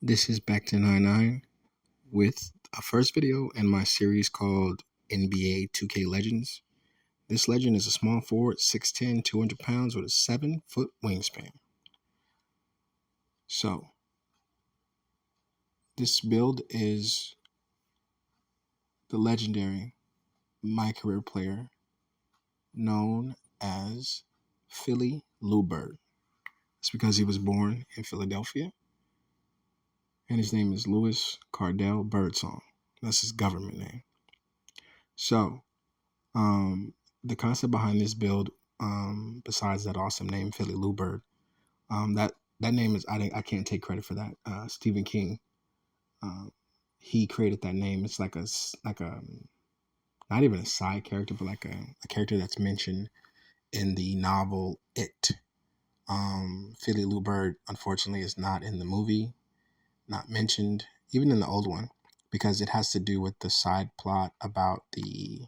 This is back to 99 with a first video in my series called NBA 2K Legends. This legend is a small forward, 6'10", 200 pounds with a 7-foot wingspan. So, this build is the legendary My Career player known as Philly Lou Bird. It's because he was born in Philadelphia, and his name is Louis Cardell Birdsong. That's his government name. So, the concept behind this build, besides that awesome name, Philly Lou Bird, that name is I can't take credit for that. Stephen King, he created that name. It's like a not even a side character, but like a character that's mentioned in the novel It. Philly Lou Bird, unfortunately, is not in the movie, not mentioned, even in the old one, because it has to do with the side plot about the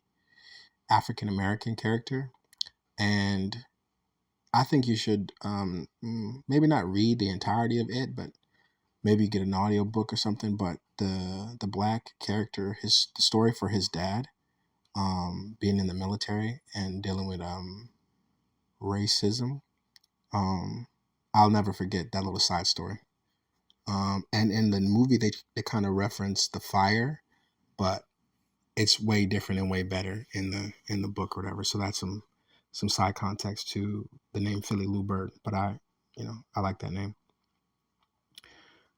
African American character. And I think you should maybe not read the entirety of it, but maybe get an audio book or something. But the black character, the story for his dad, being in the military and dealing with racism, I'll never forget that little side story. And in the movie, they kind of reference the fire, but it's way different and way better in the book or whatever. So that's some side context to the name Philly Lou Bird. But I like that name.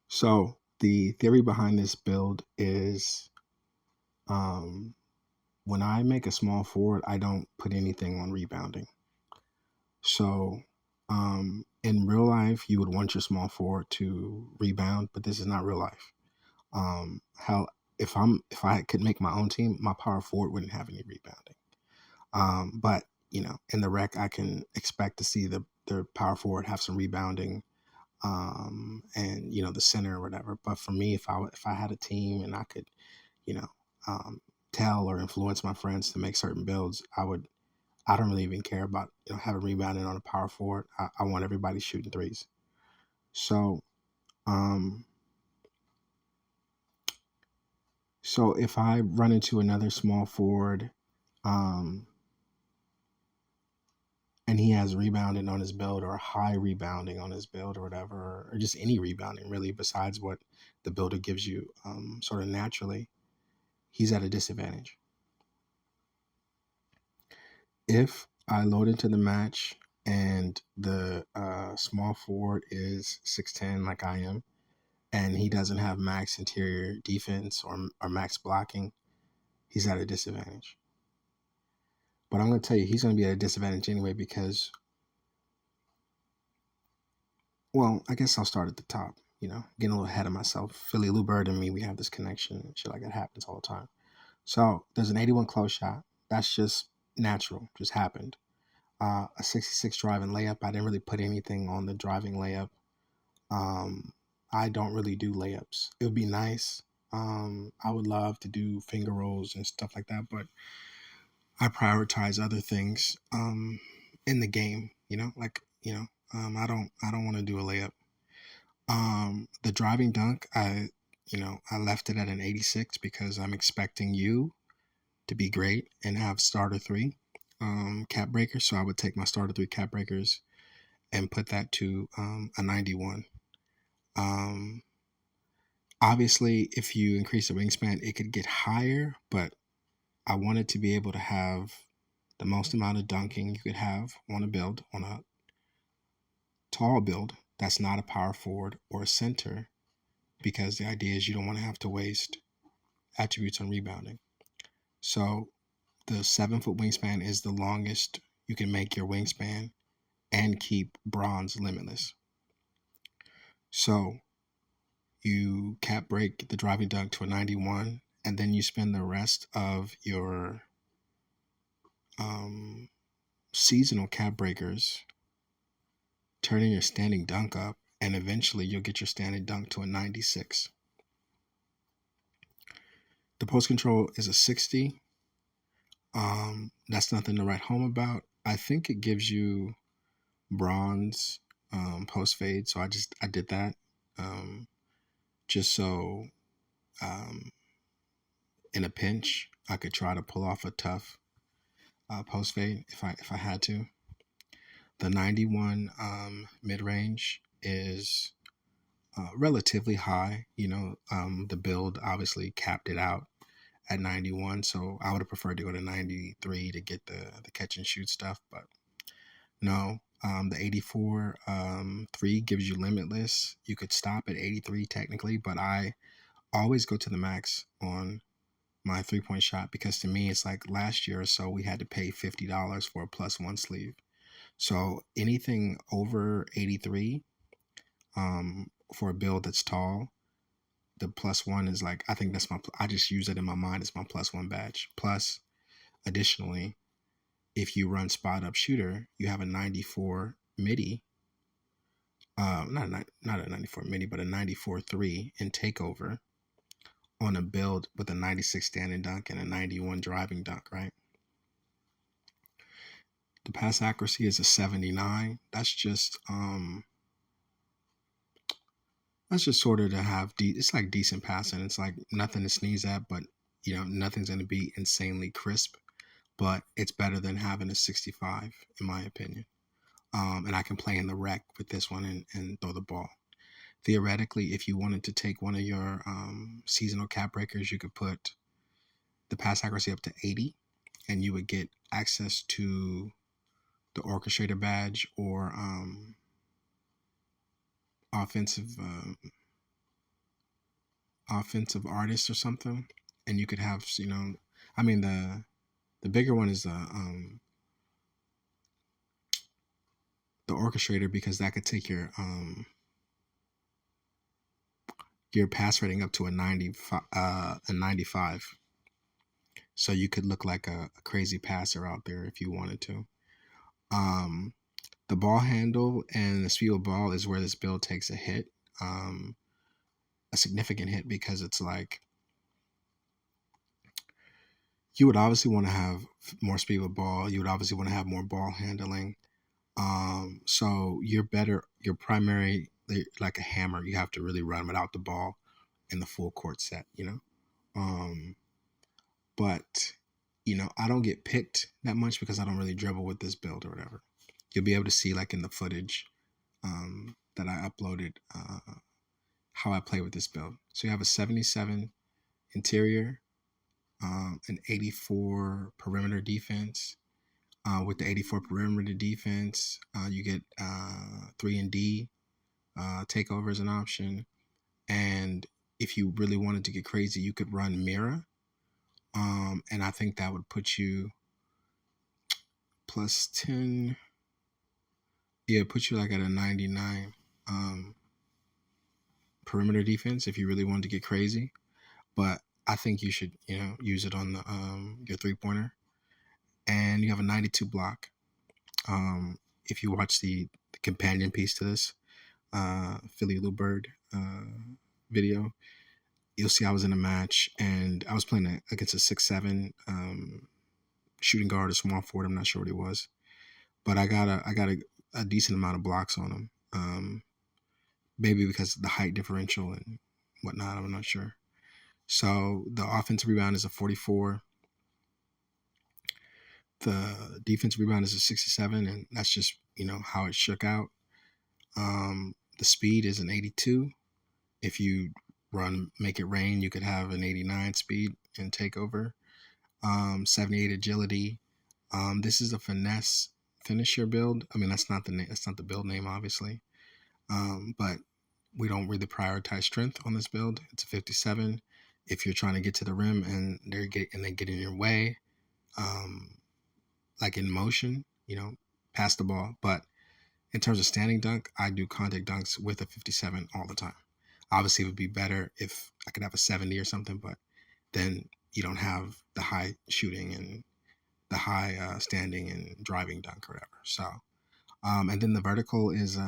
So the theory behind this build is, when I make a small forward, I don't put anything on rebounding. So in real life, you would want your small forward to rebound, but this is not real life. How if I could make my own team, my power forward wouldn't have any rebounding. But in the rec, I can expect to see the power forward have some rebounding, and the center or whatever. But for me, if I had a team and I could, you know, tell or influence my friends to make certain builds, I don't really even care about having rebounding on a power forward. I want everybody shooting threes. So, so if I run into another small forward, and he has rebounding on his build or high rebounding on his build or whatever, or just any rebounding really besides what the builder gives you, sort of naturally, he's at a disadvantage. If I load into the match and the small forward is 6'10", like I am, and he doesn't have max interior defense or max blocking, he's at a disadvantage. But I'm going to tell you, he's going to be at a disadvantage anyway because, well, I guess I'll start at the top, getting a little ahead of myself. Philly Lou Bird and me, we have this connection. Shit like that happens all the time. So there's an 81 close shot. That's just natural, just happened. A 66 driving layup. I didn't really put anything on the driving layup. I don't really do layups. It would be nice. I would love to do finger rolls and stuff like that, but I prioritize other things in the game. I don't want to do a layup. The driving dunk, I left it at an 86 because I'm expecting you to be great and have starter 3 cap breakers. So I would take my starter 3 cap breakers and put that to a 91. Obviously, if you increase the wingspan, it could get higher, but I wanted to be able to have the most amount of dunking you could have on a tall build that's not a power forward or a center, because the idea is you don't want to have to waste attributes on rebounding. So the 7-foot wingspan is the longest you can make your wingspan and keep bronze limitless. So you cap break the driving dunk to a 91, and then you spend the rest of your seasonal cap breakers turning your standing dunk up, and eventually you'll get your standing dunk to a 96. The post control is a 60. That's nothing to write home about. I think it gives you bronze post fade, so I did that. just so in a pinch I could try to pull off a tough post fade if I had to. The 91 mid range is relatively high. The build obviously capped it out at 91, so I would have preferred to go to 93 to get the catch and shoot stuff, but no. The 84 3 gives you limitless. You could stop at 83 technically, but I always go to the max on my 3-point shot, because to me it's like last year or so we had to pay $50 for a +1 sleeve. So anything over 83 for a build that's tall, the +1 is like, I think I just use it in my mind as my +1 badge. Plus, additionally, if you run spot up shooter, you have a 94 midi, not a 94 midi, but a 94 3 in takeover on a build with a 96 standing dunk and a 91 driving dunk, right? The pass accuracy is a 79. That's just sort of to have it's like decent passing. It's like nothing to sneeze at, but nothing's going to be insanely crisp, but it's better than having a 65 in my opinion. And I can play in the rec with this one and throw the ball. Theoretically, if you wanted to take one of your seasonal cap breakers, you could put the pass accuracy up to 80, and you would get access to the orchestrator badge or offensive artist or something, and you could have I mean the bigger one is the orchestrator, because that could take your pass rating up to a 95. So you could look like a crazy passer out there if you wanted to. The ball handle and the speed of the ball is where this build takes a hit, a significant hit, because it's like you would obviously want to have more speed of the ball. You would obviously want to have more ball handling. So your primary, like a hammer, you have to really run without the ball in the full court set, but I don't get picked that much because I don't really dribble with this build or whatever. You'll be able to see like in the footage that I uploaded how I play with this build. So you have a 77 interior, an 84 perimeter defense. With the 84 perimeter defense, you get 3 and D. Takeover is an option. And if you really wanted to get crazy, you could run mirror. And I think that would put you +10. Yeah, put you like at a 99 perimeter defense if you really wanted to get crazy. But I think you should, use it on the your 3-pointer. And you have a 92 block. If you watch the companion piece to this Philly Lou Bird video, you'll see I was in a match and I was playing against a 6'7" shooting guard or small forward. I'm not sure what he was, but I got a decent amount of blocks on him. Maybe because of the height differential and whatnot. I'm not sure. So the offensive rebound is a 44. The defensive rebound is a 67, and that's just how it shook out. The speed is an 82. If you make it rain, you could have an 89 speed and take over. 78 agility. This is a finesse finisher build. I mean, that's not the build name, obviously. But we don't really prioritize strength on this build. It's a 57. If you're trying to get to the rim and they get in your way, like in motion, pass the ball. But in terms of standing dunk, I do contact dunks with a 57 all the time. Obviously, it would be better if I could have a 70 or something, but then you don't have the high shooting and the high standing and driving dunk or whatever. So, and then the vertical is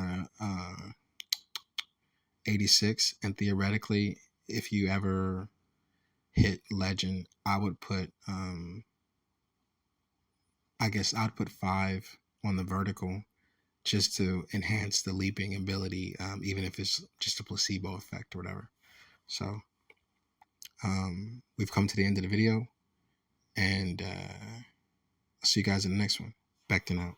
86. And theoretically, if you ever hit legend, I would put, I guess I'd put 5 on the vertical just to enhance the leaping ability, even if it's just a placebo effect or whatever. So we've come to the end of the video, and I'll see you guys in the next one. Back to now.